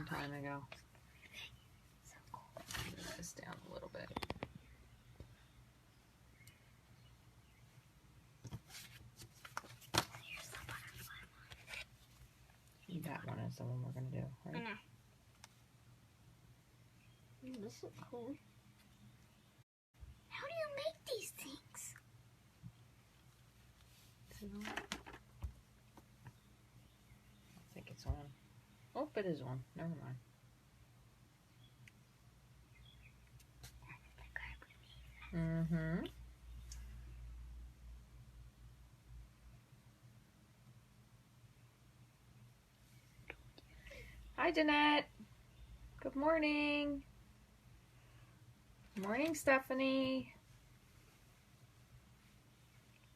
long time ago. Move this down a little bit. That one is the one we're going to do, right? I know. This is cool. How do you make these things? I think it's on. Oh, it is on. Never mind. Mm-hmm. Hi, Jeanette. Good morning. Good morning, Stephanie.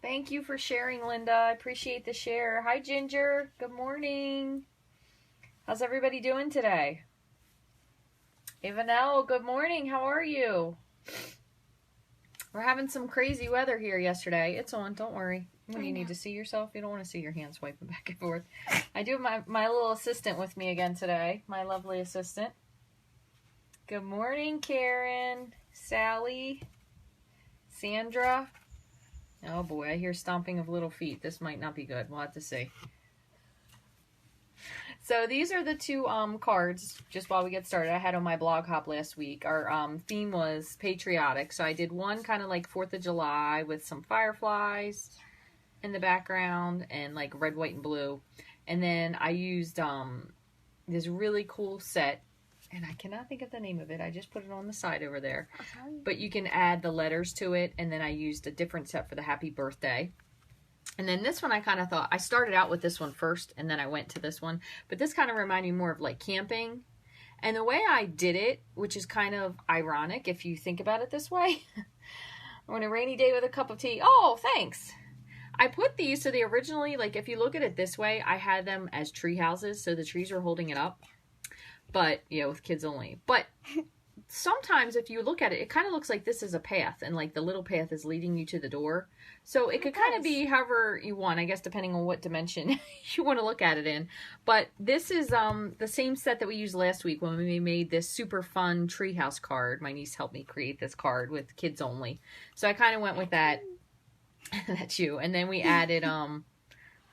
Thank you for sharing, Linda. I appreciate the share. Hi, Ginger. Good morning. How's everybody doing today? Ivanelle, good morning. How are you? We're having some crazy weather here yesterday. It's on. Don't worry. When you need to see yourself, you don't want to see your hands swiping back and forth. I do have my little assistant with me again today. My lovely assistant. Good morning, Karen, Sally, Sandra. Oh boy, I hear stomping of little feet. This might not be good. We'll have to see. So these are the two cards, just while we get started, I had on my blog hop last week. Our theme was patriotic. So I did one kind of like 4th of July with some fireflies in the background and like red, white, and blue. And then I used this really cool set, and I cannot think of the name of it. I just put it on the side over there. But you can add the letters to it, and then I used a different set for the happy birthday. And then this one I kind of thought, I started out with this one first, and then I went to this one. But this kind of reminded me more of like camping. And the way I did it, which is kind of ironic if you think about it this way. On a rainy day with a cup of tea. Oh, thanks. I put these, so they originally, like if you look at it this way, I had them as tree houses, so the trees were holding it up. But, you know, with kids only. But sometimes if you look at it, it kind of looks like this is a path, and like the little path is leading you to the door. So it could kind of be however you want, I guess, depending on what dimension you want to look at it in. But this is the same set that we used last week when we made this super fun treehouse card. My niece helped me create this card with kids only. So I kind of went with that. That's you. And then we added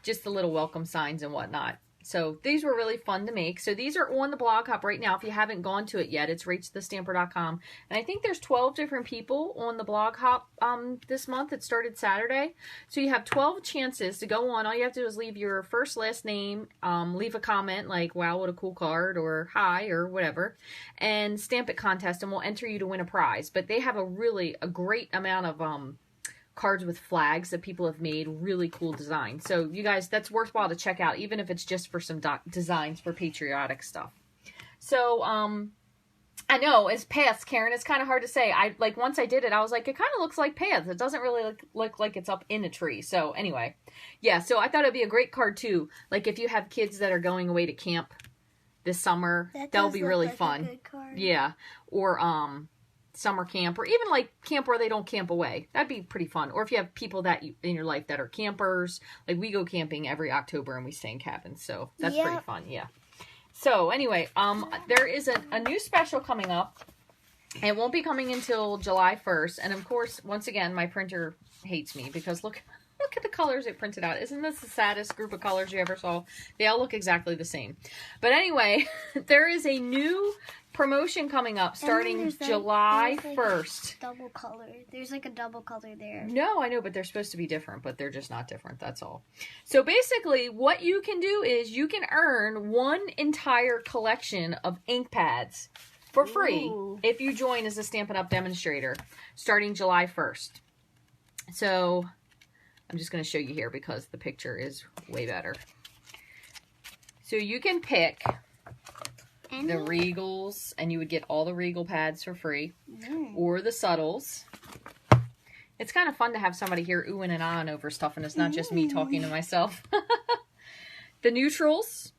just the little welcome signs and whatnot. So these were really fun to make. So these are on the blog hop right now. If you haven't gone to it yet, it's rachthestamper.com. And I think there's 12 different people on the blog hop this month. It started Saturday. So you have 12 chances to go on. All you have to do is leave your first, last name, leave a comment like, wow, what a cool card, or hi, or whatever, and stamp it contest, and we'll enter you to win a prize. But they have a great amount of cards with flags that people have made, really cool designs. So you guys, that's worthwhile to check out, even if it's just for some designs for patriotic stuff. So I know as paths, Karen, it's kind of hard to say. I like once I did it, I was like, it kind of looks like paths. It doesn't really look like it's up in a tree. So anyway, yeah. So I thought it'd be a great card too. Like if you have kids that are going away to camp this summer, that'll be really fun. A good card. Yeah, or summer camp, or even like camp where they don't camp away. That'd be pretty fun. Or if you have people that in your life that are campers, like we go camping every October and we stay in cabins, so that's pretty fun. Yeah. So anyway, there is a new special coming up. It won't be coming until July 1st, and of course, once again, my printer hates me because look at the colors it printed out. Isn't this the saddest group of colors you ever saw? They all look exactly the same. But anyway, there is a new promotion coming up starting July 1st. Double color. There's like a double color there. No, I know, but they're supposed to be different, but they're just not different. That's all. So basically, what you can do is you can earn one entire collection of ink pads for free if you join as a Stampin' Up! Demonstrator starting July 1st. So I'm just going to show you here because the picture is way better. So you can pick the Regals, and you would get all the Regal pads for free, or the Subtles. It's kind of fun to have somebody here oohing and ahhing over stuff, and it's not just me talking to myself. The Neutrals,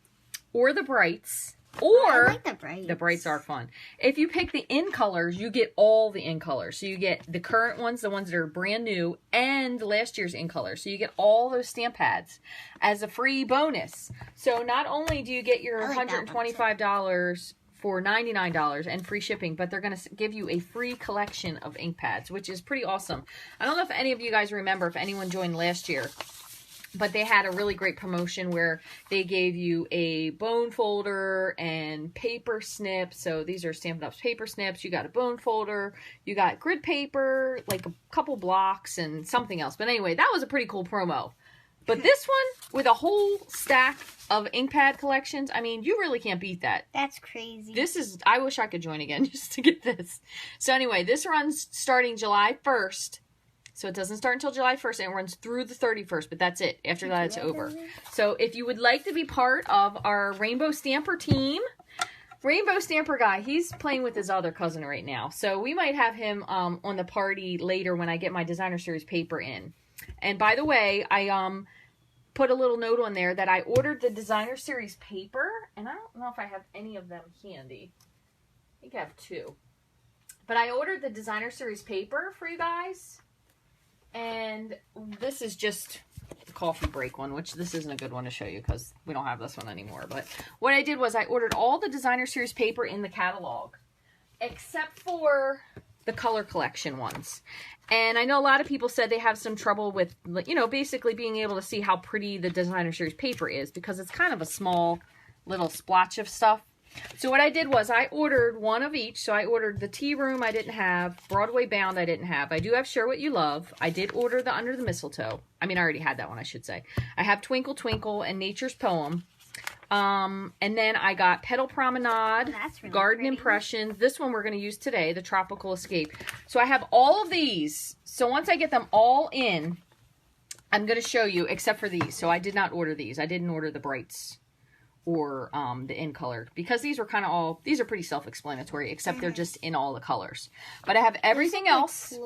or the Brights, Or, I like the brights. The brights are fun. If you pick the in colors, you get all the in colors. So you get the current ones, the ones that are brand new, and last year's in colors. So you get all those stamp pads as a free bonus. So not only do you get your $125 for $99 and free shipping, but they're going to give you a free collection of ink pads, which is pretty awesome. I don't know if any of you guys remember, if anyone joined last year, but they had a really great promotion where they gave you a bone folder and paper snips. So these are Stampin' Up's paper snips. You got a bone folder. You got grid paper, like a couple blocks and something else. But anyway, that was a pretty cool promo. But this one, with a whole stack of ink pad collections, I mean, you really can't beat that. That's crazy. This is, I wish I could join again just to get this. So anyway, this runs starting July 1st. So it doesn't start until July 1st, and it runs through the 31st, but that's it. After that, it's over. So if you would like to be part of our Rainbow Stamper team, Rainbow Stamper guy, he's playing with his other cousin right now. So we might have him on the party later when I get my Designer Series paper in. And by the way, I put a little note on there that I ordered the Designer Series paper, and I don't know if I have any of them handy. I think I have 2. But I ordered the Designer Series paper for you guys. And this is just the coffee break one, which this isn't a good one to show you because we don't have this one anymore. But what I did was I ordered all the Designer Series paper in the catalog, except for the color collection ones. And I know a lot of people said they have some trouble with, you know, basically being able to see how pretty the Designer Series paper is because it's kind of a small little splotch of stuff. So what I did was I ordered one of each. So I ordered the Tea Room I didn't have. Broadway Bound I didn't have. I do have Share What You Love. I did order the Under the Mistletoe. I mean, I already had that one, I should say. I have Twinkle Twinkle and Nature's Poem. And then I got Petal Promenade, Really Garden pretty. Impressions. This one we're going to use today, the Tropical Escape. So I have all of these. So once I get them all in, I'm going to show you, except for these. So I did not order these. I didn't order the brights or the in color because these were kind of all, these are pretty self-explanatory, except they're just in all the colors. But I have everything else.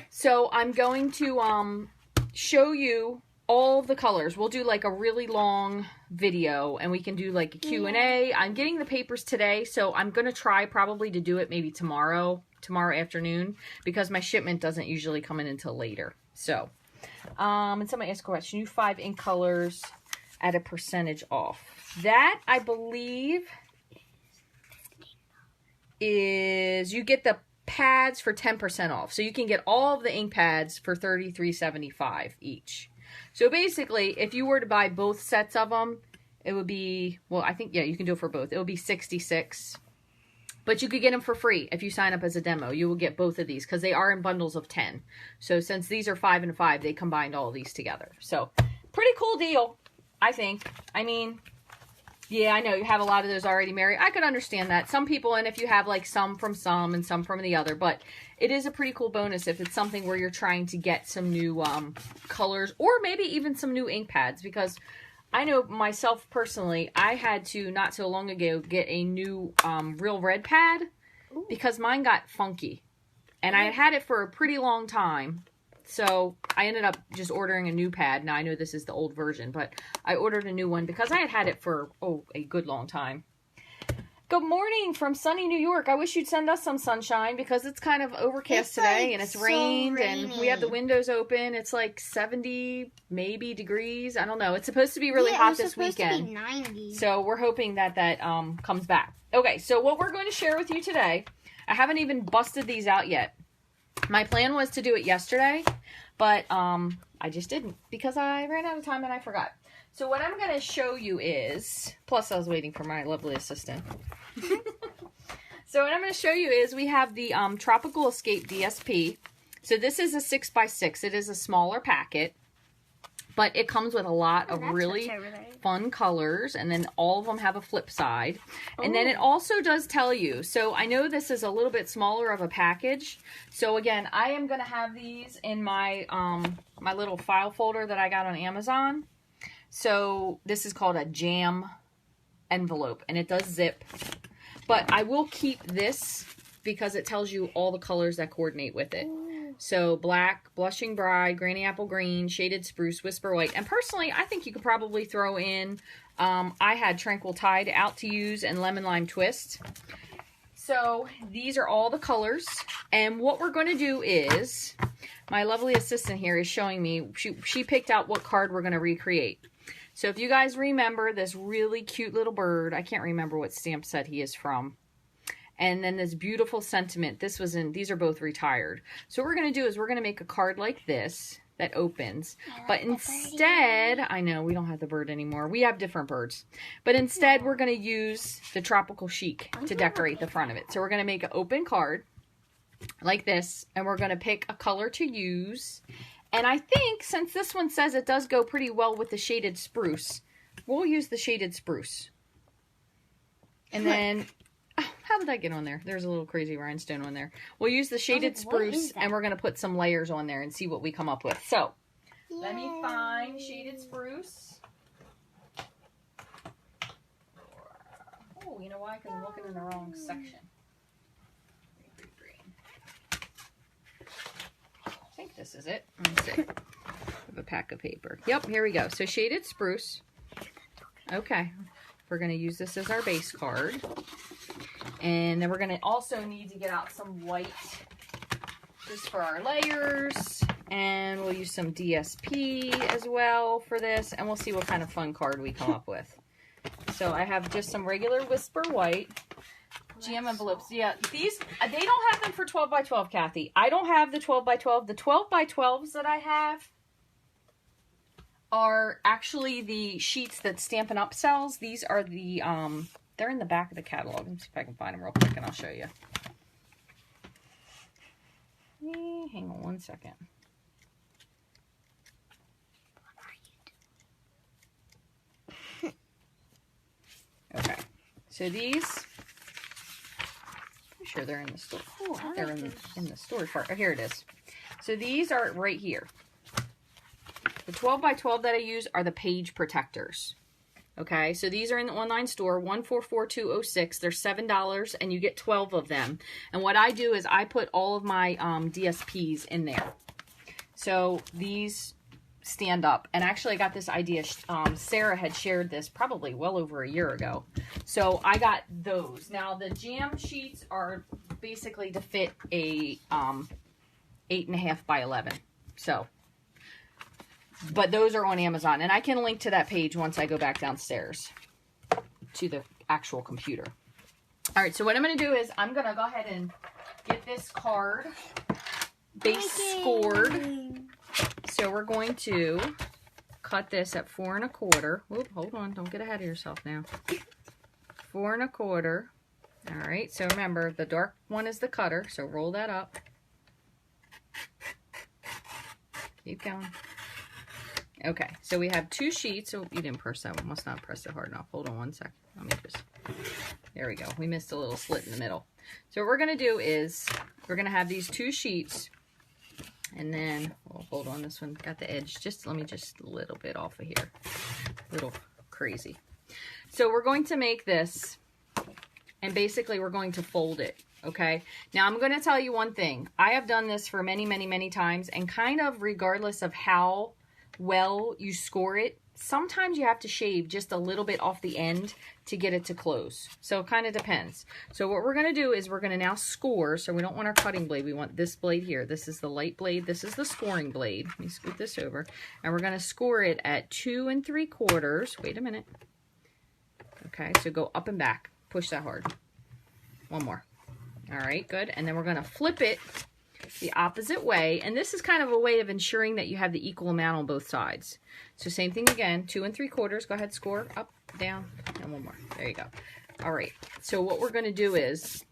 So I'm going to show you all the colors. We'll do like a really long video and we can do like a Q&A. I'm getting the papers today, so I'm going to try probably to do it maybe tomorrow afternoon because my shipment doesn't usually come in until later. So, and somebody asked a question, you 5 ink colors at a percentage off. That, I believe, is you get the pads for 10% off. So you can get all of the ink pads for $33.75 each. So basically, if you were to buy both sets of them, it would be, well, I think, yeah, you can do it for both. It would be $66. But you could get them for free if you sign up as a demo. You will get both of these because they are in bundles of 10. So since these are 5 and 5, they combined all these together. So pretty cool deal, I think. I mean, yeah, I know you have a lot of those already, Mary. I could understand that. Some people, and if you have like some from some and some from the other, but it is a pretty cool bonus if it's something where you're trying to get some new colors or maybe even some new ink pads, because I know myself personally, I had to not so long ago get a new Real Red pad because mine got funky and I had it for a pretty long time. So I ended up just ordering a new pad. Now I know this is the old version, but I ordered a new one because I had had it for, a good long time. Good morning from sunny New York. I wish you'd send us some sunshine because it's kind of overcast today and it's rained and we have the windows open. It's like 70 maybe degrees. I don't know. It's supposed to be really hot this weekend. To be 90. So we're hoping that comes back. Okay, so what we're going to share with you today, I haven't even busted these out yet. My plan was to do it yesterday, but I just didn't because I ran out of time and I forgot. So what I'm going to show you is, plus I was waiting for my lovely assistant. So what I'm going to show you is we have the Tropical Escape DSP. So this is a 6x6. It is a smaller packet, but it comes with a lot of really fun colors, and then all of them have a flip side. And then it also does tell you, so I know this is a little bit smaller of a package. So again, I am going to have these in my my little file folder that I got on Amazon. So this is called a jam envelope, and it does zip. But I will keep this because it tells you all the colors that coordinate with it. So black, blushing bride, granny apple green, shaded spruce, whisper white. And personally, I think you could probably throw in, I had tranquil tide out to use and lemon lime twist. So these are all the colors. And what we're going to do is, my lovely assistant here is showing me, she picked out what card we're going to recreate. So if you guys remember this really cute little bird, I can't remember what stamp set he is from. And then this beautiful sentiment. These are both retired. So what we're going to do is we're going to make a card like this that opens. But instead, I know we don't have the bird anymore. We have different birds. But instead, we're going to use the tropical chic to decorate the front of it. So we're going to make an open card like this. And we're going to pick a color to use. And I think since this one says it does go pretty well with the shaded spruce, we'll use the shaded spruce. And then... How did I get on there? There's a little crazy rhinestone on there. We'll use the shaded spruce, and we're going to put some layers on there and see what we come up with. So, let me find shaded spruce. Oh, you know why? Because I'm looking in the wrong section. I think this is it. Let me see. I have a pack of paper. Yep, here we go. So, shaded spruce. Okay. We're going to use this as our base card. And then we're going to also need to get out some white just for our layers. And we'll use some DSP as well for this. And we'll see what kind of fun card we come up with. So I have just some regular Whisper White. Jam envelopes. Yeah, these, they don't have them for 12 by 12, Kathy. I don't have the 12 by 12. The 12 by 12s that I have are actually the sheets that Stampin' Up sells. These are the, they're in the back of the catalog. Let me see if I can find them real quick and I'll show you. Hang on one second. Okay, so these, I'm sure they're in the store. Oh, they're in the storage part. Oh, here it is. So these are right here. The 12 by 12 that I use are the page protectors. Okay, so these are in the online store, 144206. They're $7 and you get 12 of them. And what I do is I put all of my DSPs in there. So these stand up. And actually I got this idea, Sarah had shared this probably well over a year ago. So I got those. Now the jam sheets are basically to fit a 8.5 by 11. So, but those are on Amazon. And I can link to that page once I go back downstairs to the actual computer. All right, so what I'm going to do is I'm going to go ahead and get this card base scored. So we're going to cut this at 4 1/4. Whoop, hold on, don't get ahead of yourself now. 4 1/4. All right, so remember the dark one is the cutter, so roll that up. Keep going. Okay, so we have 2 sheets. Oh, you didn't press that one. Must not press it hard enough. Hold on one second. Let me just. There we go. We missed a little slit in the middle. So what we're going to do is we're going to have these 2 sheets. And then, well, hold on, this one got the edge. Let me just a little bit off of here. A little crazy. So we're going to make this, and basically we're going to fold it, okay? Now I'm going to tell you one thing. I have done this for many, many, many times, and kind of regardless of how well you score it, sometimes you have to shave just a little bit off the end to get it to close. So it kind of depends. So what we're going to do is we're going to now score. So we don't want our cutting blade. We want this blade here. This is the light blade. This is the scoring blade. Let me scoot this over. And we're going to score it at 2 3/4. Wait a minute. Okay, so go up and back. Push that hard. One more. All right, good. And then we're going to flip it the opposite way, and this is kind of a way of ensuring that you have the equal amount on both sides. So same thing again, 2 3/4. Go ahead, score up, down, and one more. There you go. All right, so what we're going to do is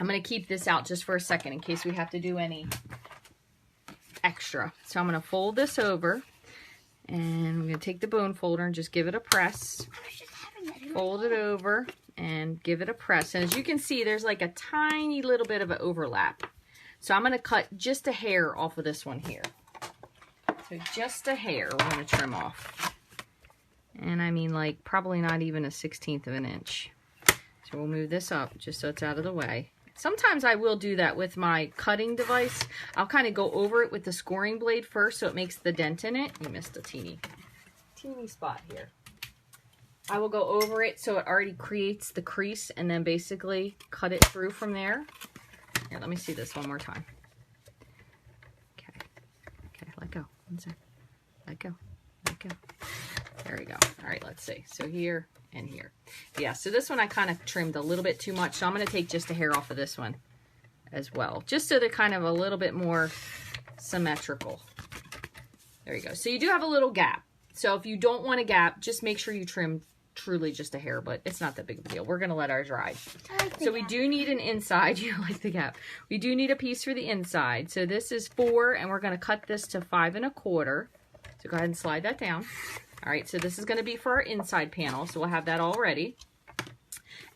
I'm going to keep this out just for a second in case we have to do any extra. So I'm going to fold this over, and I'm going to take the bone folder and just give it a press. Fold it over and give it a press. And as you can see, there's like a tiny little bit of an overlap. So I'm going to cut just a hair off of this one here. So just a hair we're going to trim off. And I mean like probably not even a 1/16 of an inch. So we'll move this up just so it's out of the way. Sometimes I will do that with my cutting device. I'll kind of go over it with the scoring blade first so it makes the dent in it. You missed a teeny spot here. I will go over it so it already creates the crease and then basically cut it through from there. Here, let me see this one more time. Okay, let go. One sec. Let go. There we go. All right, let's see. So here and here. Yeah, so this one I kind of trimmed a little bit too much, so I'm going to take just a hair off of this one as well, just so they're kind of a little bit more symmetrical. There you go. So you do have a little gap. So if you don't want a gap, just make sure you trim truly just a hair, but it's not that big of a deal. We're going to let ours ride. So we do need an inside. You like the gap. We do need a piece for the inside. So this is 4, and we're going to cut this to 5 1/4. So go ahead and slide that down. All right, so this is going to be for our inside panel, so we'll have that all ready.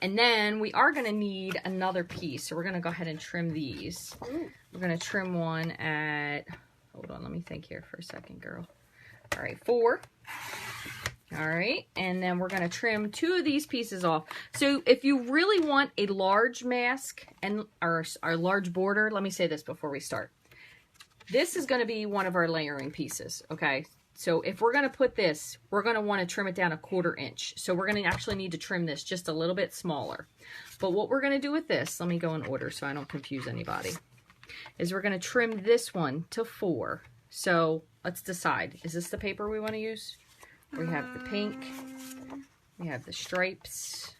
And then we are going to need another piece, so we're going to go ahead and trim these. We're going to trim one at, hold on, let me think here for a second, girl. All right, 4. All right, and then we're going to trim 2 of these pieces off. So if you really want a large mask and our large border, let me say this before we start. This is going to be one of our layering pieces, okay? So if we're going to put this, we're going to want to trim it down 1/4 inch. So we're going to actually need to trim this just a little bit smaller. But what we're going to do with this, let me go in order so I don't confuse anybody, is we're going to trim this one to 4. So let's decide. Is this the paper we want to use? We have the pink. We have the stripes.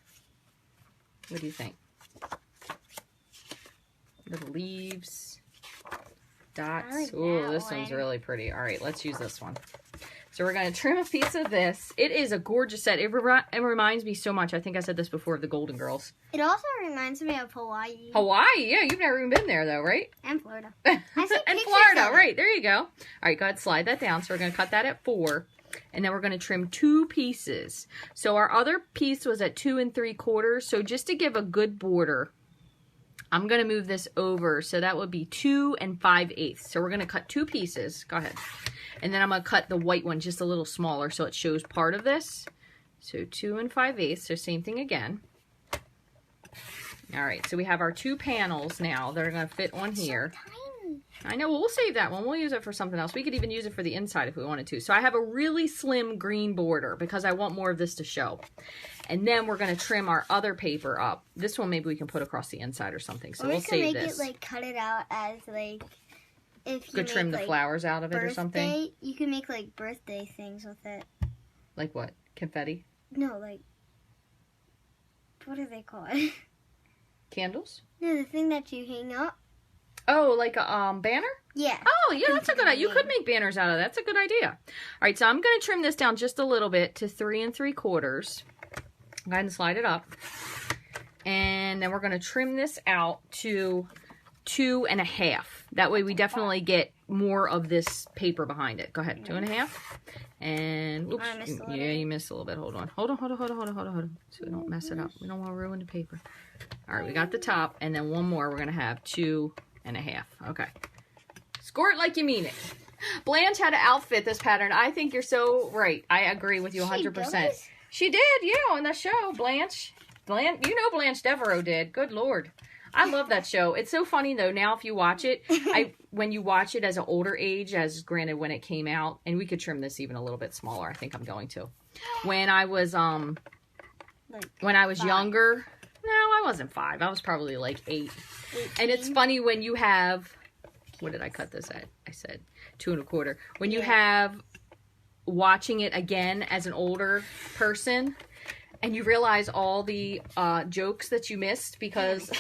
What do you think? Little leaves. Dots. Like Oh, this one's really pretty. All right, let's use this one. So we're going to trim a piece of this. It is a gorgeous set. It reminds me so much. I think I said this before of the Golden Girls. It also reminds me of Hawaii. Hawaii? Yeah, you've never even been there though, right? And Florida. And Florida, right. There you go. All right, go ahead, slide that down. So we're going to cut that at 4. And then we're going to trim 2 pieces. So our other piece was at 2 3/4. So just to give a good border, I'm going to move this over. So that would be 2 5/8. So we're going to cut 2 pieces. Go ahead. And then I'm going to cut the white one just a little smaller so it shows part of this. So 2 5/8. So same thing again. All right. So we have our 2 panels now that are going to fit on here. I know, well, we'll save that one. We'll use it for something else. We could even use it for the inside if we wanted to. So I have a really slim green border because I want more of this to show. And then we're going to trim our other paper up. This one maybe we can put across the inside or something. So we'll save this. Or you can make it, like, cut it out as, like, if you could trim the flowers out of it or something. You can make, like, birthday things with it. Like what? Confetti? No, like, what are they called? Candles? No, the thing that you hang up. Oh, like a banner? Yeah. Oh, yeah, that's a good idea. You could make banners out of that. That's a good idea. All right, so I'm going to trim this down just a little bit to 3 3/4. Go ahead and slide it up. And then we're going to trim this out to 2 1/2. That way we definitely get more of this paper behind it. Go ahead, 2 1/2. And, oops, yeah, you missed a little bit. Hold on. Hold on. So we don't mess it up. We don't want to ruin the paper. All right, we got the top. And then one more. We're going to have 2 1/2. Okay. Score it like you mean it. Blanche had an outfit this pattern. I think you're so right. I agree with you 100%. She did, yeah, on the show. Blanche, you know Blanche Devereaux did. Good Lord. I love that show. It's so funny though. Now if you watch it, when you watch it as an older age, as granted when it came out, and we could trim this even a little bit smaller. I think I'm going to. When I was younger, no, I wasn't 5. I was probably like 8. 18. And it's funny when you have, what did I cut this at? I said 2 1/4. When you have watching it again as an older person, and you realize all the jokes that you missed because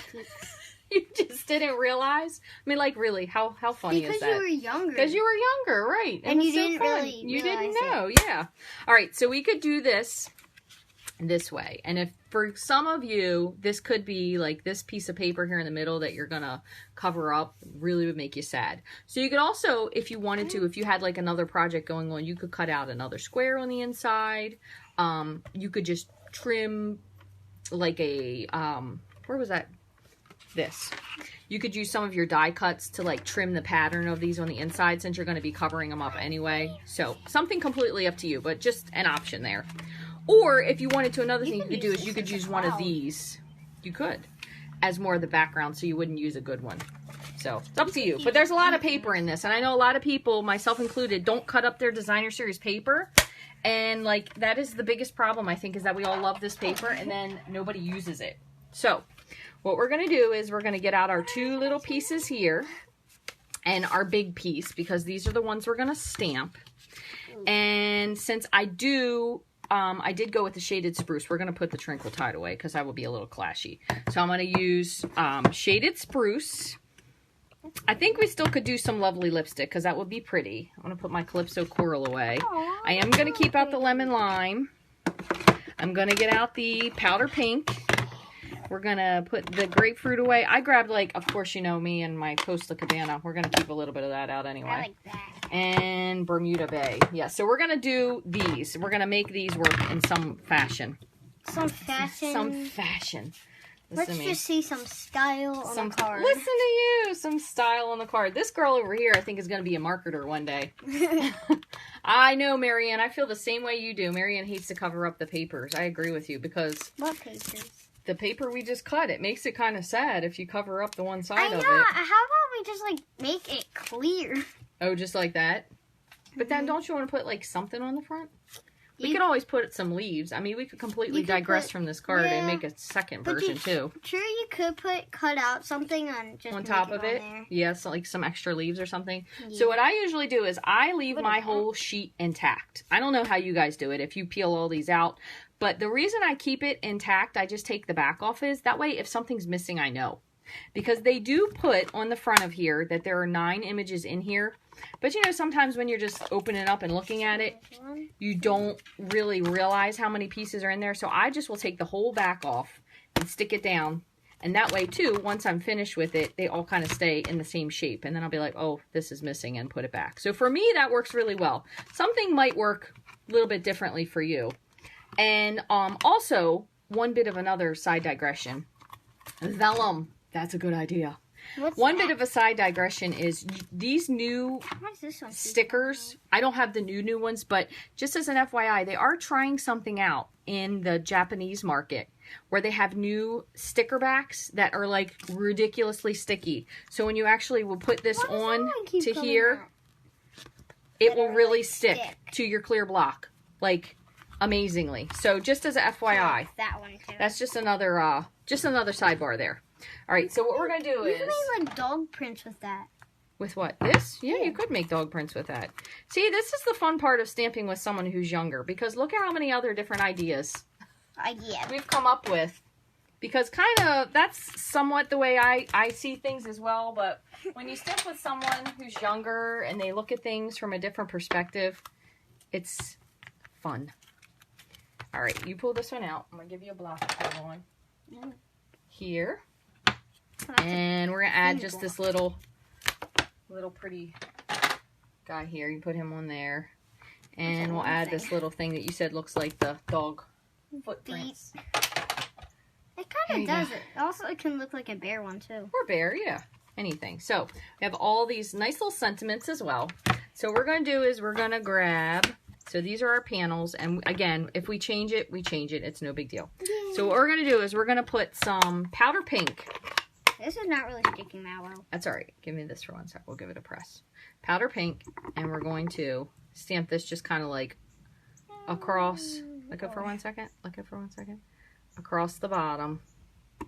you just didn't realize. I mean, like, really, how funny is that? Because you were younger. Because you were younger, right. And you didn't really You didn't know, yeah. All right, so we could do this way. And if for some of you, this could be like this piece of paper here in the middle that you're going to cover up, really would make you sad. So you could also, if you wanted to, if you had like another project going on, you could cut out another square on the inside. You could just trim like a, where was that? This. You could use some of your die cuts to like trim the pattern of these on the inside since you're going to be covering them up anyway. So something completely up to you, but just an option there. Or if you wanted to, another thing you could do is you could use one of these. You could. as more of the background so you wouldn't use a good one. So it's up to you. But there's a lot of paper in this. And I know a lot of people, myself included, don't cut up their designer series paper. And like that is the biggest problem, I think, is that we all love this paper and then nobody uses it. So what we're going to do is we're going to get out our 2 little pieces here and our big piece, because these are the ones we're going to stamp. And since I did go with the shaded spruce, we're going to put the Tranquil Tide away because that will be a little clashy. So I'm going to use shaded spruce. I think we still could do some lovely lipstick because that would be pretty. I'm going to put my Calypso Coral away. I am going to keep out the lemon lime. I'm going to get out the powder pink. We're going to put the grapefruit away. I grabbed, like, of course, you know me and my Costa Cabana. We're going to keep a little bit of that out anyway. I like that. And Bermuda Bay. Yeah, so we're going to do these. We're going to make these work in some fashion. Some fashion. Some fashion. Let's just see some style on the card. Listen to you. Some style on the card. This girl over here, I think, is going to be a marketer one day. I know, Marianne. I feel the same way you do. Marianne hates to cover up the papers. I agree with you because... What papers? The paper we just cut. It makes it kind of sad if you cover up the one side of it. How about we just, like, make it clear? Oh, just like that? But then don't you want to put, like, something on the front? We could always put some leaves. I mean, we could completely digress from this card and make a second version, too. Sure, you could cut out something on top of it. Yes, like some extra leaves or something. Yeah. So what I usually do is I leave my whole sheet intact. I don't know how you guys do it, if you peel all these out. But the reason I keep it intact, I just take the back off, is that way if something's missing, I know. Because they do put on the front of here that there are 9 images in here. But, you know, sometimes when you're just opening it up and looking at it, you don't really realize how many pieces are in there. So I just will take the whole back off and stick it down. And that way, too, once I'm finished with it, they all kind of stay in the same shape. And then I'll be like, oh, this is missing, and put it back. So for me, that works really well. Something might work a little bit differently for you. And also, one bit of another side digression. Vellum. That's a good idea. One bit of a side digression is these new stickers. I don't have the new ones, but just as an FYI, they are trying something out in the Japanese market where they have new sticker backs that are like ridiculously sticky. So when you actually will put this on to here, it will really stick to your clear block. Like, amazingly. So just as a FYI, that one too. That's just another sidebar there. All right, so what we're going to do is... You can make, like, dog prints with that. With what? This? Yeah, you could make dog prints with that. See, this is the fun part of stamping with someone who's younger, because look at how many other different ideas we've come up with. Because kind of, that's somewhat the way I see things as well, but when you stamp with someone who's younger and they look at things from a different perspective, it's fun. All right, you pull this one out. I'm going to give you a block to put on here. And we're going to add just this little pretty guy here. You put him on there. And we'll add this little thing that you said looks like the dog footprints. It kind of does it. Also, it can look like a bear one, too. Or bear, yeah. Anything. So, we have all these nice little sentiments as well. So, what we're going to do is we're going to grab... So, these are our panels. And, again, if we change it, we change it. It's no big deal. Yay. So, what we're going to do is we're going to put some powder pink. This is not really sticking that well. That's all right. Give me this for 1 sec. We'll give it a press. Powder pink, and we're going to stamp this just kind of like across. Look up for 1 second. Look up for 1 second. Across the bottom.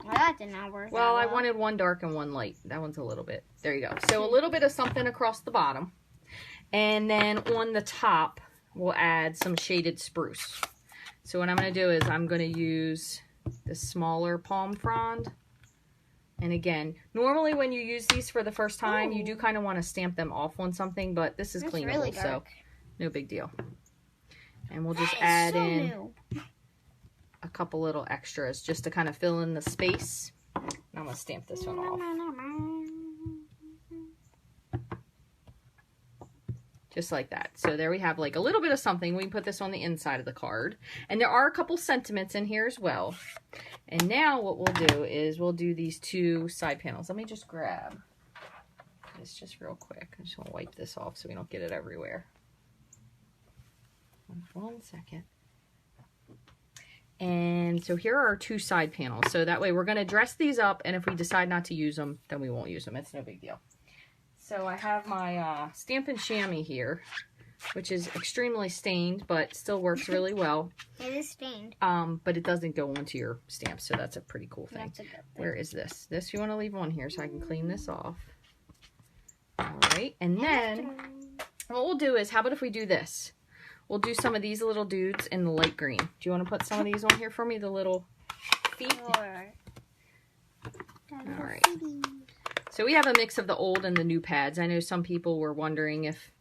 Well, that did not work. Well, I wanted one dark and one light. That one's a little bit. There you go. So a little bit of something across the bottom. And then on the top, we'll add some shaded spruce. So what I'm going to do is I'm going to use the smaller palm frond. And again, normally when you use these for the first time, you do kind of want to stamp them off on something, but this is cleanable, really so no big deal. And we'll just add in a couple little extras just to kind of fill in the space. And I'm going to stamp this one off. Just like that. So there we have like a little bit of something. We can put this on the inside of the card. And there are a couple sentiments in here as well. And now what we'll do is we'll do these 2 side panels. Let me just grab this just real quick. I just want to wipe this off so we don't get it everywhere. 1 second. And so here are our 2 side panels. So that way we're going to dress these up, and if we decide not to use them, then we won't use them. It's no big deal. So I have my Stampin' Chamois here, which is extremely stained, but still works really well. It is stained. But it doesn't go onto your stamp, so that's a pretty cool thing. That's a good thing. Where is this? This you want to leave on here so I can clean this off. All right, and then what we'll do is, how about if we do this? We'll do some of these little dudes in the light green. Do you want to put some of these on here for me, the little feet? Alright. Alright. So we have a mix of the old and the new pads. I know some people were wondering if,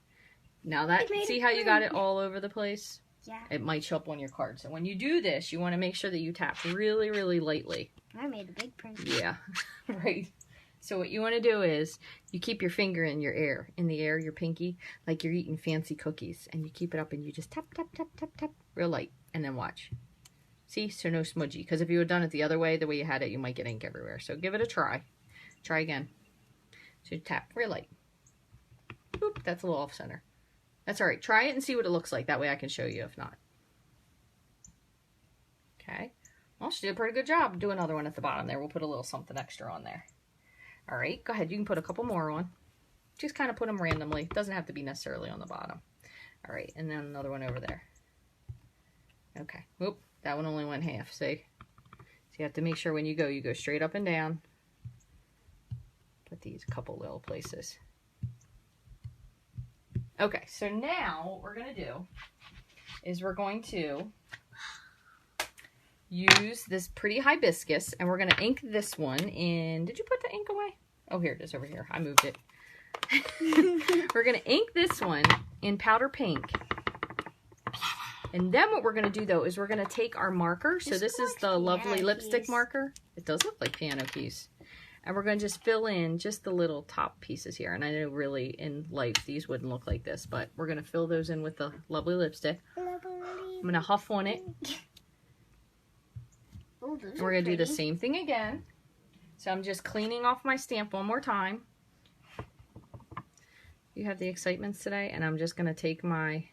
now that, see how you got it all over the place? Yeah. It might show up on your card. So when you do this, you want to make sure that you tap really, really lightly. I made a big print. Yeah, right. So what you want to do is you keep your finger in the air, your pinky, like you're eating fancy cookies, and you keep it up and you just tap, tap, tap, tap, tap, real light, and then watch. See, so no smudgy, because if you had done it the other way, the way you had it, you might get ink everywhere. So give it a try. Try again. So tap real light. Oop, that's a little off center. That's all right. Try it and see what it looks like. That way I can show you if not. Okay. Well, she did a pretty good job. Do another one at the bottom there. We'll put a little something extra on there. All right, go ahead. You can put a couple more on. Just kind of put them randomly. Doesn't have to be necessarily on the bottom. All right, and then another one over there. Okay. Oop, that one only went half. See? So you have to make sure when you go straight up and down. Put these a couple little places. Okay, so now what we're going to do is we're going to use this pretty hibiscus, and we're going to ink this one in, did you put the ink away? Oh, here it is over here. I moved it. We're going to ink this one in powder pink. And then what we're going to do, though, is we're going to take our marker. So this is the lovely lipstick marker. It does look like piano keys. And we're going to just fill in just the little top pieces here. And I know really in life these wouldn't look like this, but we're going to fill those in with the lovely lipstick. I'm going to huff on it. Oh, and we're going to do the same thing again. So I'm just cleaning off my stamp one more time. You have the excitements today, and I'm just going to take my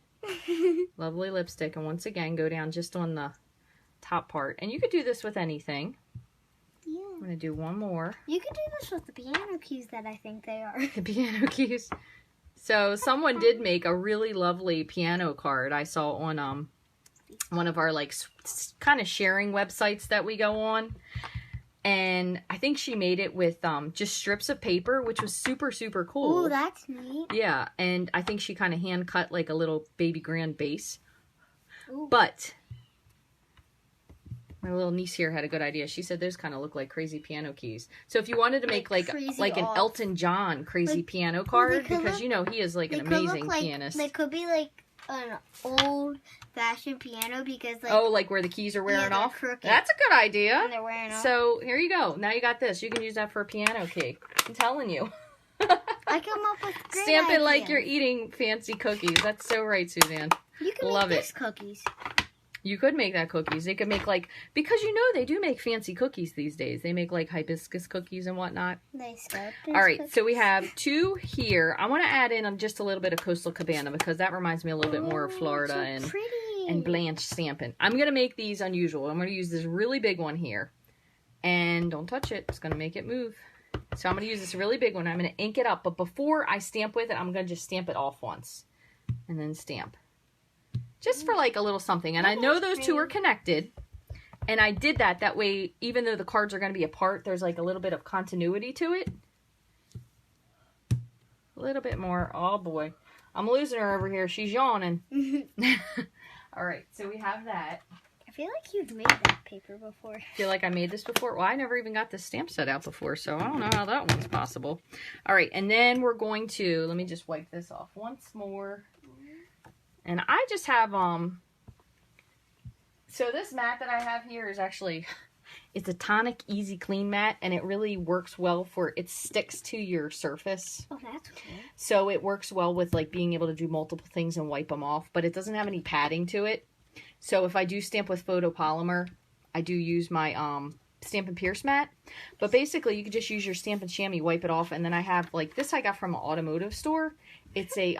lovely lipstick and once again go down just on the top part. And you could do this with anything. Yeah. I'm going to do one more. You could do this with the piano keys that I think they are. The piano keys. So someone did make a really lovely piano card I saw on one of our like kind of sharing websites that we go on. And I think she made it with just strips of paper, which was super, super cool. Oh, that's neat. Yeah, and I think she kind of hand cut like a little baby grand base. Ooh. But my little niece here had a good idea. She said those kind of look like crazy piano keys. So if you wanted to make like an Elton John crazy piano card, because you know he is like an amazing pianist. They could be like an old-fashioned piano because like like where the keys are wearing off. Crooked. That's a good idea. And they're wearing off. So here you go. Now you got this. You can use that for a piano key. I'm telling you. I come up with great Stamp it ideas. like you're eating fancy cookies. That's so right, Suzanne. You can Love make it. this cookies. You could make that cookies. They could make like, because you know they do make fancy cookies these days. They make like hibiscus cookies and whatnot. They start. All right, so we have 2 here. I want to add in just a little bit of Coastal Cabana because that reminds me a little bit more of Florida and Blanche stamping. I'm going to make these unusual. I'm going to use this really big one here. And don't touch it. It's going to make it move. So I'm going to use this really big one. I'm going to ink it up. But before I stamp with it, I'm going to just stamp it off once. And then stamp. Just for like a little something. And I know those 2 are connected. And I did that. That way, even though the cards are going to be apart, there's like a little bit of continuity to it. A little bit more. Oh boy. I'm losing her over here. She's yawning. All right. So we have that. I feel like you've made that paper before. Feel like I made this before? Well, I never even got this stamp set out before, so I don't know how that one's possible. All right. And then we're going to, let me just wipe this off once more. And I just have, so this mat that I have here is actually, it's a Tonic Easy Clean mat, and it really works well for, it sticks to your surface. Oh, that's cool. So it works well with like being able to do multiple things and wipe them off, but it doesn't have any padding to it. So if I do stamp with photopolymer, I do use my Stampin' Pierce mat. But basically, you can just use your Stampin' Chamois, wipe it off, and then I have like this I got from an automotive store. It's a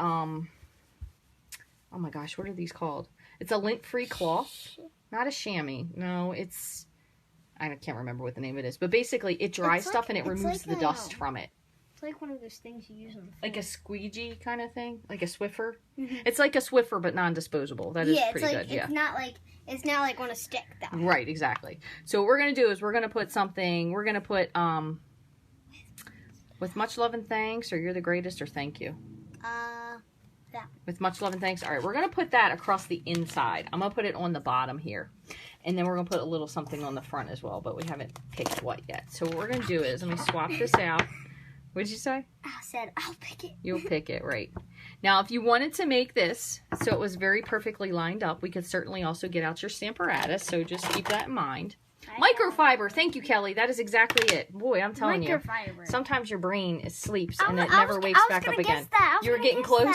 oh my gosh, what are these called? It's a lint-free cloth. Not a chamois. No, it's... I can't remember what the name of it is. But basically, it dries stuff and it removes the dust from it. It's like one of those things you use on the phone. Like a squeegee kind of thing? Like a Swiffer? It's like a Swiffer, but non-disposable. That is pretty good. Yeah, it's not like on a stick, though. Right, exactly. So what we're going to do is we're going to put something... We're going to put... With much love and thanks, or you're the greatest, or thank you. That. With much love and thanks. All right, we're going to put that across the inside. I'm going to put it on the bottom here. And then we're going to put a little something on the front as well, but we haven't picked what yet. So what we're going to do is, let me swap this out. What did you say? I said, I'll pick it. You'll pick it, right. Now, if you wanted to make this so it was very perfectly lined up, we could certainly also get out your Stamparatus, so just keep that in mind. Microfiber. Thank you, Kelly. That is exactly it. Boy, I'm telling you. Sometimes your brain sleeps and it never wakes back up again. You were getting close.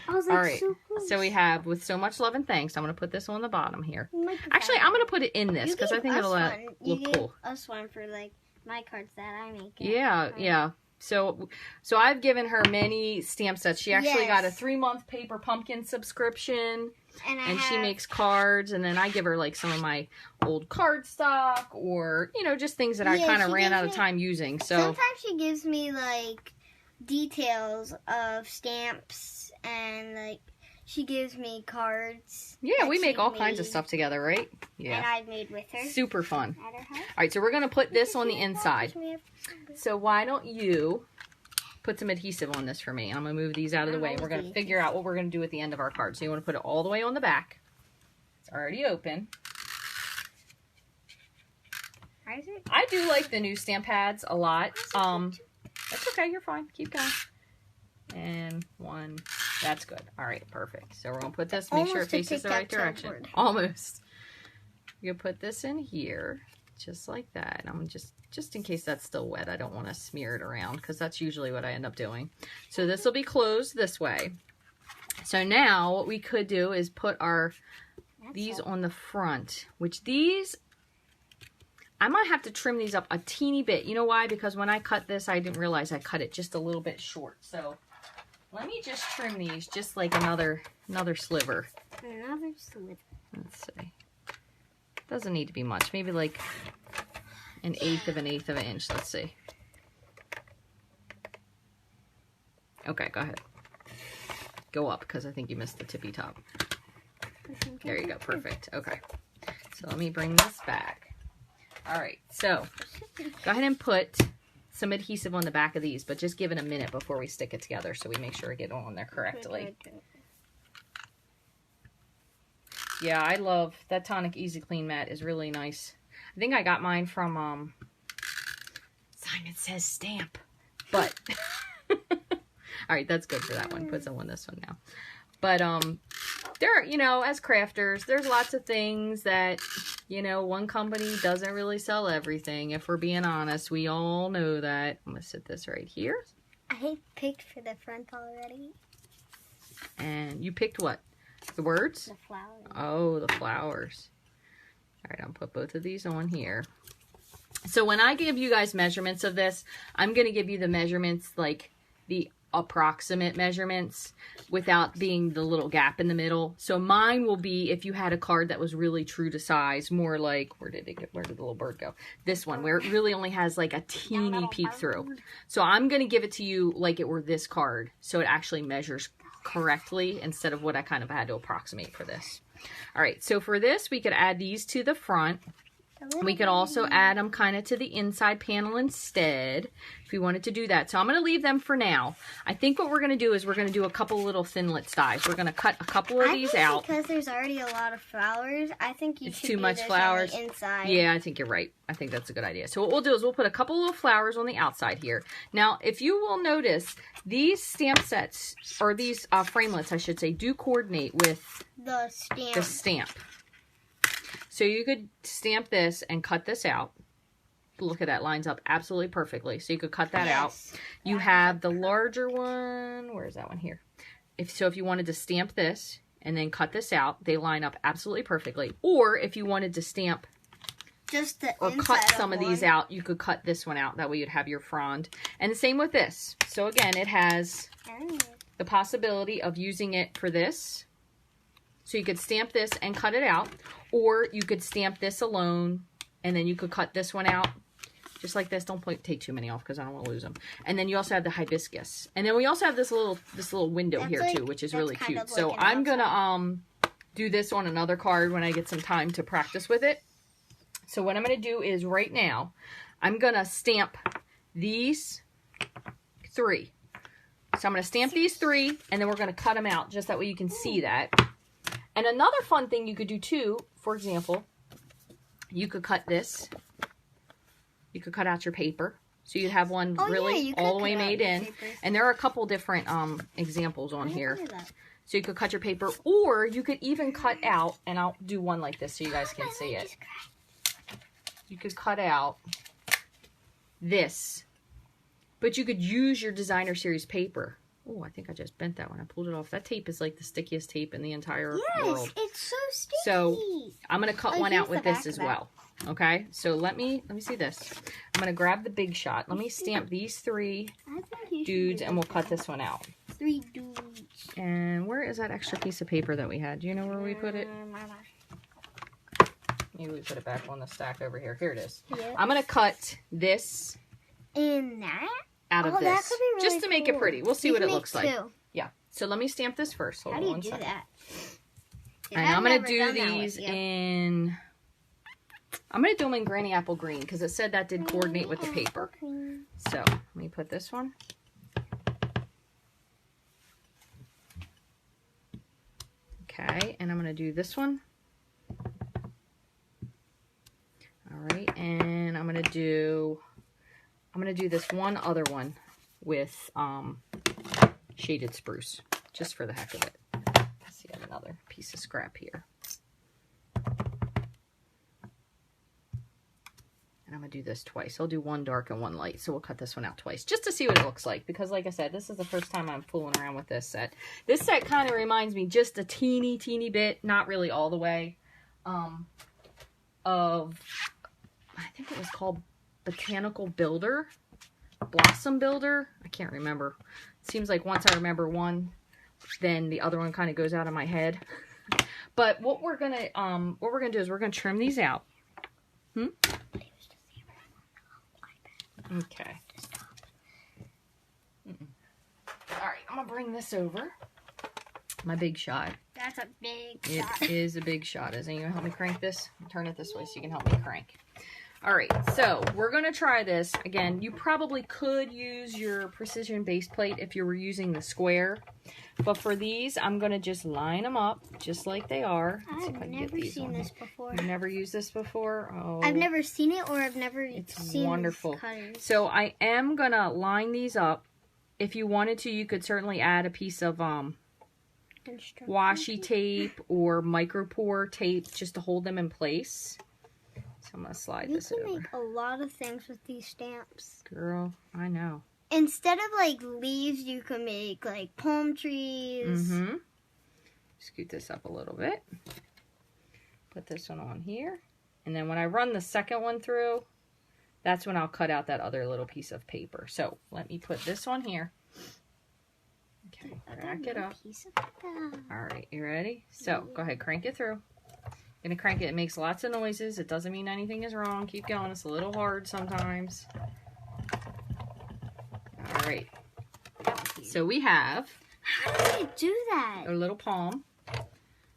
All right. So we have with so much love and thanks. I'm going to put this on the bottom here. Actually, I'm going to put it in this because I think it'll look cool. Us one for like my cards that I make. Yeah, yeah. So I've given her many stamp sets. She actually got a 3-month Paper Pumpkin subscription. And she makes cards, and then I give her like some of my old card stock, or just things that I kind of ran out of time using. So sometimes she gives me like details of stamps, and like she gives me cards. Yeah, we make all kinds of stuff together, right? Yeah. And I've made with her. Super fun. All right, so we're gonna put this on the inside. So why don't you put some adhesive on this for me. I'm going to move these out of the way. We're going to figure out what we're going to do at the end of our card. So you want to put it all the way on the back. It's already open. I do like the new stamp pads a lot. That's okay. You're fine. Keep going. And one. That's good. All right. Perfect. So we're going to put this. Make sure it faces the right direction. Almost. You're going to put this in here. Just like that. I'm just in case that's still wet, I don't want to smear it around because that's usually what I end up doing. So this will be closed this way. So now what we could do is put these on the front, which these, I might have to trim these up a teeny bit. You know why? Because when I cut this, I didn't realize I cut it just a little bit short. So let me just trim these just like another sliver. Another sliver. Let's see. Doesn't need to be much. Maybe like an eighth of an inch. Let's see. Okay, go ahead. Go up because I think you missed the tippy top. There you go. Perfect. Okay. So let me bring this back. All right. So go ahead and put some adhesive on the back of these, but just give it a minute before we stick it together so we make sure we get it on there correctly. Yeah, I love that Tonic Easy Clean mat is really nice. I think I got mine from Simon Says Stamp. But all right, that's good for that one. Put some on this one now. But there, as crafters, there's lots of things that, one company doesn't really sell everything. If we're being honest, we all know that. I'm going to sit this right here. I picked for the front already. And you picked what? The words? The flowers. Oh, the flowers. All right, I'll put both of these on here. So when I give you guys measurements of this, I'm going to give you the measurements, like the approximate measurements without being the little gap in the middle. So mine will be, if you had a card that was really true to size, more like, where did the little bird go? This one, where it really only has like a teeny peek through. So I'm going to give it to you like it were this card. So it actually measures correctly instead of what I kind of had to approximate for this. All right, so for this, we could add these to the front. We could also add them kind of to the inside panel instead, if we wanted to do that. So I'm going to leave them for now. I think what we're going to do is we're going to do a couple little thinlet dies. We're going to cut a couple of these out. Because there's already a lot of flowers, I think you should do this on the inside. Yeah, I think you're right. I think that's a good idea. So what we'll do is we'll put a couple little flowers on the outside here. Now, if you will notice, these stamp sets, or these framelets, I should say, do coordinate with the stamp. So you could stamp this and cut this out. Look at that, lines up absolutely perfectly. So you could cut that out. You have the larger one. Where is that one here? If you wanted to stamp this and then cut this out, they line up absolutely perfectly. Or if you wanted to stamp just the or cut some of these out, you could cut this one out. That way you'd have your frond. And the same with this. So again, it has the possibility of using it for this. So you could stamp this and cut it out, or you could stamp this alone, and then you could cut this one out. Just like this. Don't take too many off because I don't want to lose them. And then you also have the hibiscus. And then we also have this little window here too, which is really cute. So I'm gonna do this on another card when I get some time to practice with it. So what I'm gonna do is right now, I'm gonna stamp these 3. So I'm gonna stamp these 3, and then we're gonna cut them out just that way you can see that. And another fun thing you could do too, for example, you could cut this. You could cut out your paper. So you'd have one really all the way made in. And there are a couple different examples on here. So you could cut your paper, or you could even cut out, and I'll do one like this so you guys can see it. You could cut out this. But you could use your designer series paper. Oh, I think I just bent that one. I pulled it off. That tape is like the stickiest tape in the entire world. Yes, it's so sticky. So I'm going to cut one out with this as well. Okay, so let me see this. I'm going to grab the big shot. Let me stamp these 3 dudes, and we'll cut this one out. 3 dudes. And where is that extra piece of paper that we had? Do you know where we put it? Maybe we put it back on the stack over here. Here it is. Yes. I'm going to cut this in that out of this. That could be really just to make it pretty. We'll see what it looks like. 2. Yeah. So let me stamp this first. Hold on one second. How do you do that? And I'm going to do these in... I'm going to do them in Granny Apple Green because it said that did coordinate with the paper. So, let me put this one. Okay, and I'm going to do this one. Alright, and I'm going to do this one other one with shaded spruce, just for the heck of it. Let's see, I have another piece of scrap here. And I'm going to do this twice. I'll do one dark and one light. So we'll cut this one out twice just to see what it looks like. Because like I said, this is the first time I'm fooling around with this set. This set kind of reminds me just a teeny bit, not really all the way, of, I think it was called Botanical Builder, Blossom Builder. I can't remember. It seems like once I remember one, then the other one kind of goes out of my head. But what we're gonna do is we're gonna trim these out. Okay. Alright, I'm going to bring this over. My big shot. That's a big shot. It is a big shot. Isn't it? You going to help me crank this? Turn it this way so you can help me crank. Alright, so we're going to try this. Again, you probably could use your precision base plate if you were using the square. But for these, I'm going to just line them up just like they are. I've never seen this before. You've never used this before? Oh. I've never seen it, or I've never seen It's wonderful. Cutters. So I am going to line these up. If you wanted to, you could certainly add a piece of washi tape or micropore tape just to hold them in place. So I'm going to slide this over. You can make a lot of things with these stamps. Girl, I know. Instead of like leaves, you can make like palm trees. Mm-hmm. Scoot this up a little bit. Put this one on here. And then when I run the second one through, that's when I'll cut out that other little piece of paper. So let me put this on here. Okay, crank it up. Alright, you ready? So go ahead, crank it through. Gonna crank it. It makes lots of noises. It doesn't mean anything is wrong. Keep going. It's a little hard sometimes. Alright. So we have... How do I do that? Our little palm.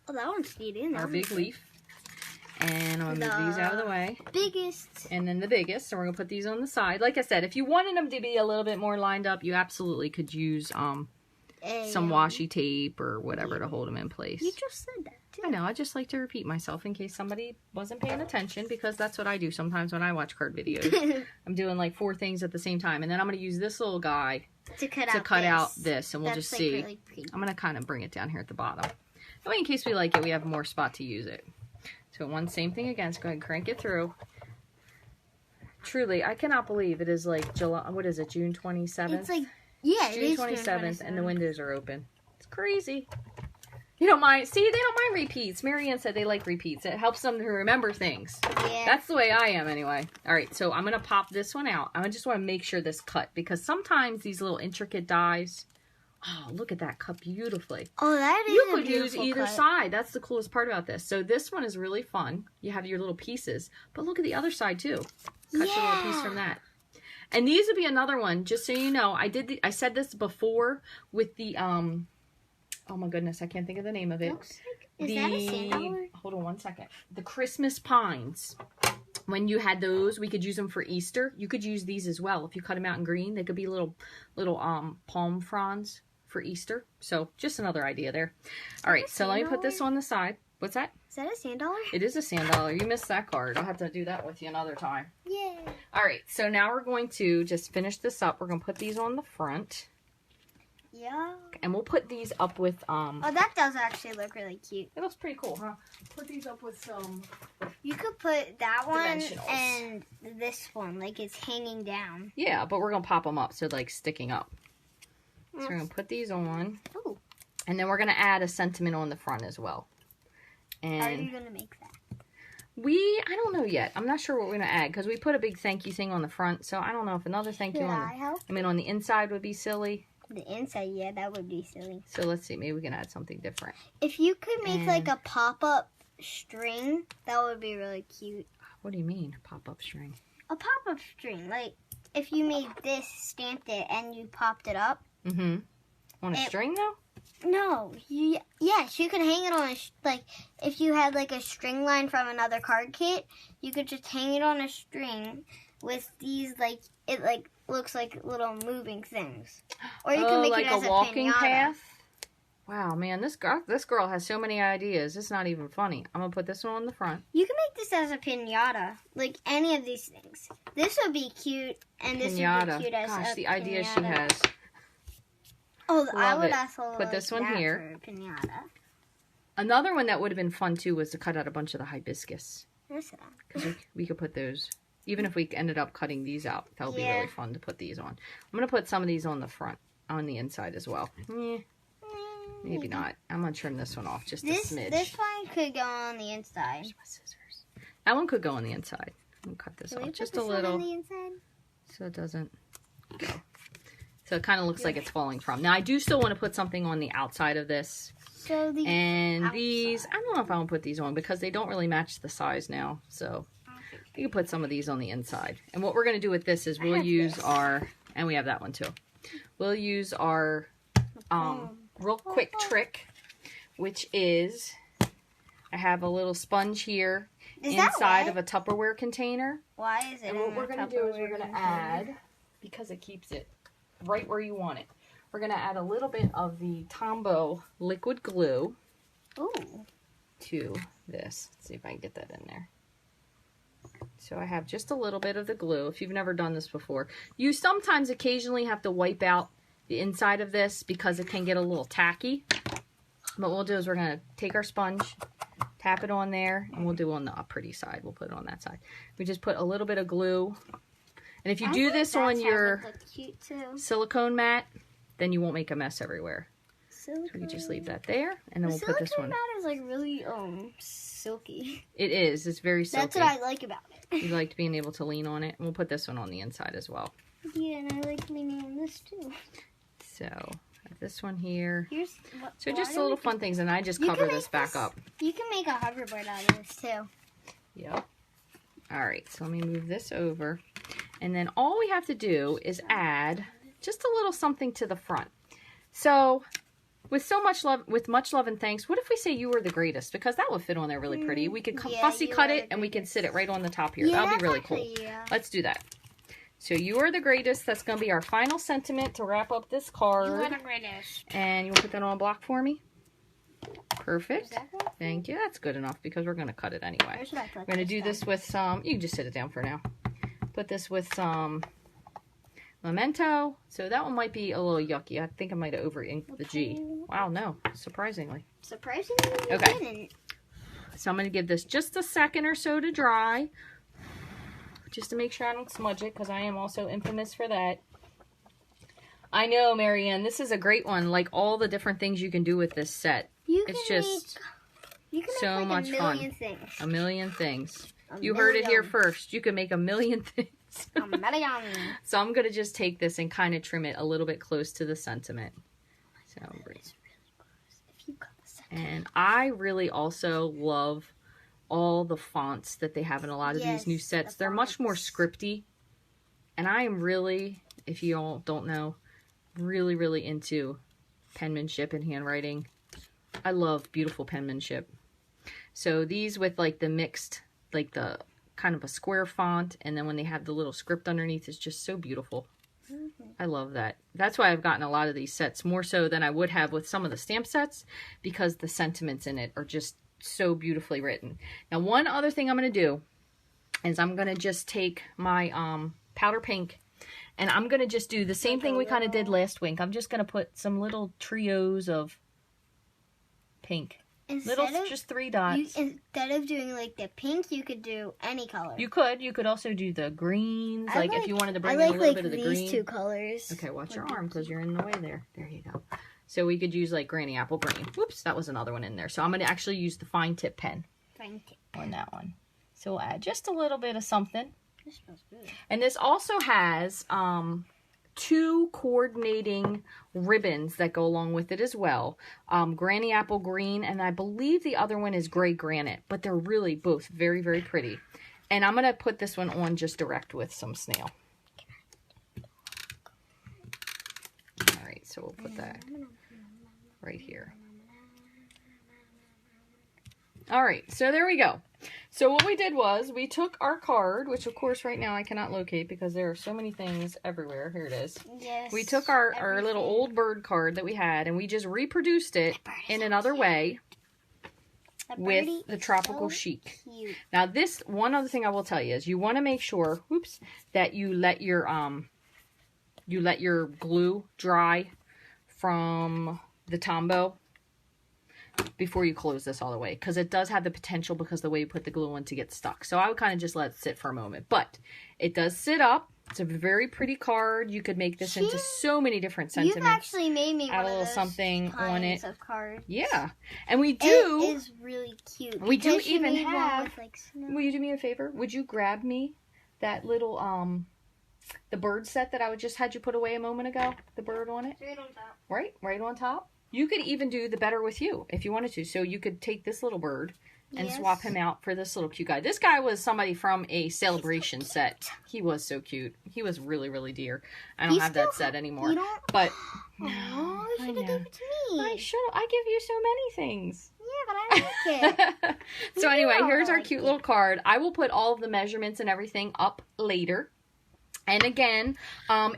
Oh, that one's neat. Our big leaf. And I'm going to move these out of the way. Biggest. And then the biggest. So we're going to put these on the side. Like I said, if you wanted them to be a little bit more lined up, you absolutely could use some washi tape or whatever to hold them in place. You just said that too. I know. I just like to repeat myself in case somebody wasn't paying attention, because that's what I do sometimes when I watch card videos. I'm doing like 4 things at the same time. And then I'm going to use this little guy to cut out this. And we'll that's just see. Really I'm going to kind of bring it down here at the bottom. That way, in case we like it, we have more spot to use it. So same thing again. So go ahead and crank it through. Truly, I cannot believe it is like July. What is it? June 27th? It's like, yeah, June 27th, and the windows are open. It's crazy. You don't mind. See, they don't mind repeats. Marianne said they like repeats. It helps them to remember things. Yeah. That's the way I am anyway. All right, so I'm going to pop this one out. I just want to make sure this cut, because sometimes these little intricate dies Oh, look at that cut beautifully. Oh, that is You a could use beautiful either cut. side. That's the coolest part about this. So this one is really fun. You have your little pieces. But look at the other side too. Cut your little piece from that. And these would be another one, just so you know. I said this before with the oh my goodness, I can't think of the name of it. Looks like, is that a sandalwood? Hold on one second. The Christmas pines. When you had those, we could use them for Easter. You could use these as well. If you cut them out in green, they could be little palm fronds for Easter. So just another idea there. All right, so let me put this on the side. What's that? Is that a sand dollar? It is a sand dollar. You missed that card. I'll have to do that with you another time. Yay. All right, so now we're going to just finish this up. We're going to put these on the front. Yeah. And we'll put these up with Oh, that does actually look really cute. it looks pretty cool, huh? Put these up with some You could put that one Dimensionals. and this one, like it's hanging down. yeah, but we're gonna pop them up so like sticking up. So we're gonna put these on, Ooh. and then we're gonna add a sentiment on the front as well. How are you And gonna make that? I don't know yet. I'm not sure what we're gonna add because we put a big thank you thing on the front. So I don't know if another thank you Should on I help? on the inside would be silly. The inside, yeah, that would be silly. So let's see, maybe we can add something different. If you could make And- like a pop-up string, that would be really cute. What do you mean, pop-up string? A pop-up string, like if you made this, stamped it, and you popped it up. Mm-hmm. On a string though? No, yes, you could hang it on like if you had like a string line from another card kit, you could just hang it on a string with these it looks like little moving things. Or you can make like it as a walking pinata. path. Wow, man, this girl has so many ideas. It's not even funny. I'm gonna put this one on the front. You can make this as a pinata, like any of these things. This would be cute, and this would be cute as Gosh, a the ideas she pinata. has. Oh, I Love would it. also Put like this one that here. for a pinata. Another one that would have been fun too was to cut out a bunch of the hibiscus. That's that. Because we could put those, even if we ended up cutting these out, that would be Yeah. really fun to put these on. I'm going to put some of these on the front, on the inside as well. Maybe not. I'm going to trim this one off just a smidge. This one could go on the inside. Where's my scissors? That one could go on the inside. I'm going to cut this Can we off put just this a one little on the inside? so it doesn't go. So it kind of looks like it's falling from. Now I do still want to put something on the outside of this. So the And outside. these, I don't know if I want to put these on because they don't really match the size now. So you can put some of these on the inside. And what we're going to do with this is we'll use our, and we have that one too. We'll use our real quick trick, which is I have a little sponge here inside of a Tupperware container. Why is it? And what we're going to do is we're going to add, because it keeps it right where you want it, we're going to add a little bit of the Tombow liquid glue Ooh. to this. Let's see if I can get that in there. So I have just a little bit of the glue. If you've never done this before, you sometimes occasionally have to wipe out the inside of this because it can get a little tacky. But what we'll do is we're going to take our sponge, tap it on there, and we'll do on the pretty side. We'll put it on that side. We just put a little bit of glue. And if you do this on your silicone mat, then you won't make a mess everywhere. So we can just leave that there, and then we'll put this one. Silicone mat is like really silky. It is. It's very silky. That's what I like about it. You liked being able to lean on it. And we'll put this one on the inside as well. Yeah, and I like leaning on this too. So, have this one here. So why just do little we fun things, and I just You cover can this make back this- up. You can make a hoverboard out of this too. Yep. Alright, so let me move this over. And then all we have to do is add just a little something to the front. So, with much love and thanks, what if we say you were the greatest? Because that would fit on there really pretty. We could Yeah, fussy you cut are it, the and we can sit it right on the top here. Yeah, That'll be that's really cool. actually, yeah. Let's do that. So, you are the greatest. That's going to be our final sentiment to wrap up this card. You are the greatest. And you want to put that on a block for me? Perfect. Is that good? Thank you. That's good enough because we're going to cut it anyway. Where should I put We're going to do down? this with some, you can just sit it down for now. Put this with some Memento. So that one might be a little yucky. I think I might have over inked the G. Wow, no. Surprisingly. Surprisingly, you Okay. didn't. So I'm going to give this just a second or so to dry. Just to make sure I don't smudge it because I am also infamous for that. I know, Marianne, this is a great one. Like all the different things you can do with this set. It's just so make much a fun. million things. A million things. A You heard it here million. first. You can make a million things. A million. So I'm going to just take this and kind of trim it a little bit close to the sentiment. So If you cut the center. and I really also love all the fonts that they have in a lot of these new sets. They're much more scripty. And I am really, if you all don't know, really, really into penmanship and handwriting. I love beautiful penmanship. So these with like the mixed, like the kind of a square font, and then when they have the little script underneath, is just so beautiful. I love that. That's why I've gotten a lot of these sets, more so than I would have with some of the stamp sets, because the sentiments in it are just so beautifully written. Now, one other thing I'm going to do is I'm going to just take my powder pink, and I'm going to just do the same thing we kind of did last week. I'm just going to put some little trios of pink. Just 3 dots. Instead of doing like the pink, you could do any color. You could also do the greens, if you wanted to bring in a little bit of the green. These 2 colors. Okay, watch your arm because you're in the way there. There you go. So we could use like Granny Apple Green. Whoops, that was another one in there. So I'm going to actually use the fine tip pen on that one. So we'll add just a little bit of something. This smells good. And this also has 2 coordinating ribbons that go along with it as well. Granny Apple Green, and I believe the other one is Gray Granite, but they're really both very, very pretty. And I'm going to put this one on just direct with some snail. All right, so we'll put that right here. All right, so there we go. So what we did was we took our card, which of course right now I cannot locate because there are so many things everywhere. Here it is. Yes. We took our little old bird card that we had, and we just reproduced it in another way with the tropical chic. Cute. Now this, one other thing I will tell you is you want to make sure, that you let your glue dry from the Tombow before you close this all the way, because it does have the potential, because the way you put the glue in, to get stuck. So I would kind of just let it sit for a moment, but it does sit up. It's a very pretty card. You could make this into so many different sentiments. You've actually made me add one a little of those something on it. of cards. Yeah, and we do. It is really cute. We do because you even made one have. with, like, snow. Will you do me a favor? Would you grab me that little the bird set that I just had you put away a moment ago? The bird on it. Right on top. Right on top. You could even do the better with you if you wanted to. So you could take this little bird and swap him out for this little cute guy. This guy was somebody from a celebration set. He was so cute. He was really, really dear. I don't have that set anymore. But oh, you should have given it to me. I should. I give you so many things. Yeah, but I like it. So anyway, here's our cute little card. I will put all of the measurements and everything up later. And again,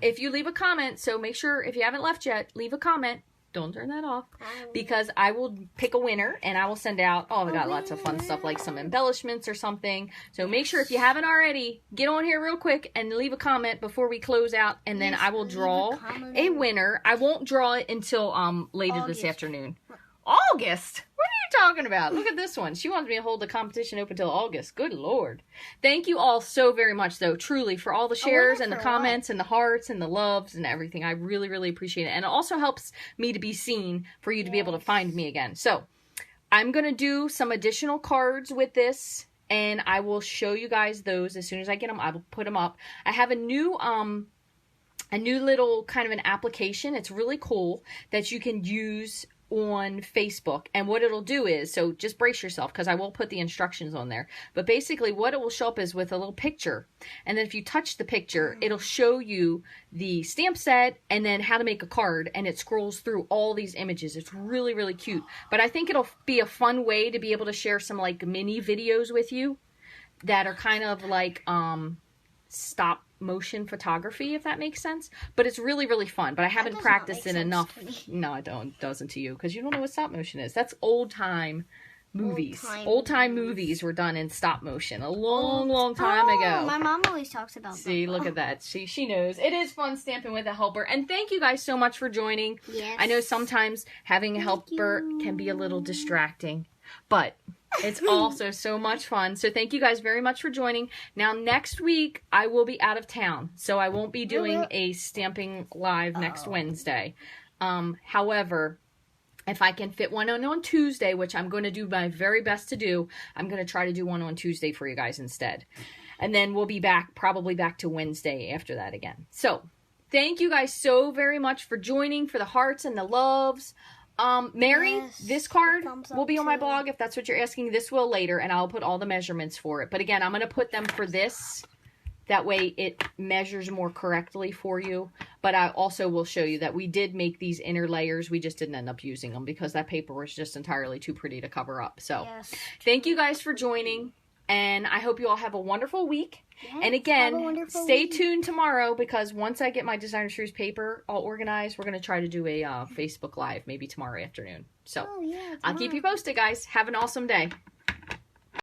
if you leave a comment, so make sure, if you haven't left yet, leave a comment. Don't turn that off, because I will pick a winner and I will send out, I got lots of fun stuff like some embellishments or something. So make sure, if you haven't already, get on here real quick and leave a comment before we close out, and then I will draw a winner. I won't draw it until later this afternoon. August? What are you talking about? Look at this one. She wants me to hold the competition open till August. Good Lord. Thank you all so very much, though, truly, for all the shares and the comments and the hearts and the loves and everything. I really, really appreciate it. And it also helps me to be seen, for you to be able to find me again. So I'm going to do some additional cards with this, and I will show you guys those as soon as I get them. I will put them up. I have a new little kind of an application. It's really cool that you can use on Facebook, and what it'll do is, so just brace yourself, because I will put the instructions on there, but basically what it will show up is with a little picture, and then if you touch the picture, it'll show you the stamp set and then how to make a card, and it scrolls through all these images. It's really, really cute. But I think it'll be a fun way to be able to share some like mini videos with you that are kind of like stop motion photography, if that makes sense. But it's really, really fun. But I haven't practiced it enough. No, it doesn't to you, because you don't know what stop motion is. That's old time movies. Old time movies were done in stop motion a long time ago. My mom always talks about that. See, look at that. She knows. It is fun stamping with a helper. And thank you guys so much for joining. Yes. I know sometimes having a helper can be a little distracting, but it's also so much fun. So thank you guys very much for joining. Now, next week, I will be out of town, so I won't be doing a stamping live next Wednesday. However, if I can fit one on Tuesday, which I'm going to do my very best to do, I'm going to try to do one on Tuesday for you guys instead. And then we'll be back, probably back to Wednesday after that again. So thank you guys so very much for joining, for the hearts and the loves. Mary, Yes, this card thumbs up will be on my too. blog if that's what you're asking. This will later, and I'll put all the measurements for it. But again, I'm going to put them for this. That way it measures more correctly for you. But I also will show you that we did make these inner layers. We just didn't end up using them because that paper was just entirely too pretty to cover up. So Yes. thank you guys for joining. And I hope you all have a wonderful week. Yes, And have a again, wonderful stay week. tuned tomorrow because once I get my Designer Series paper all organized, we're going to try to do a Facebook Live maybe tomorrow afternoon. So Oh, yeah, I'll keep you tomorrow. posted, guys. Have an awesome day.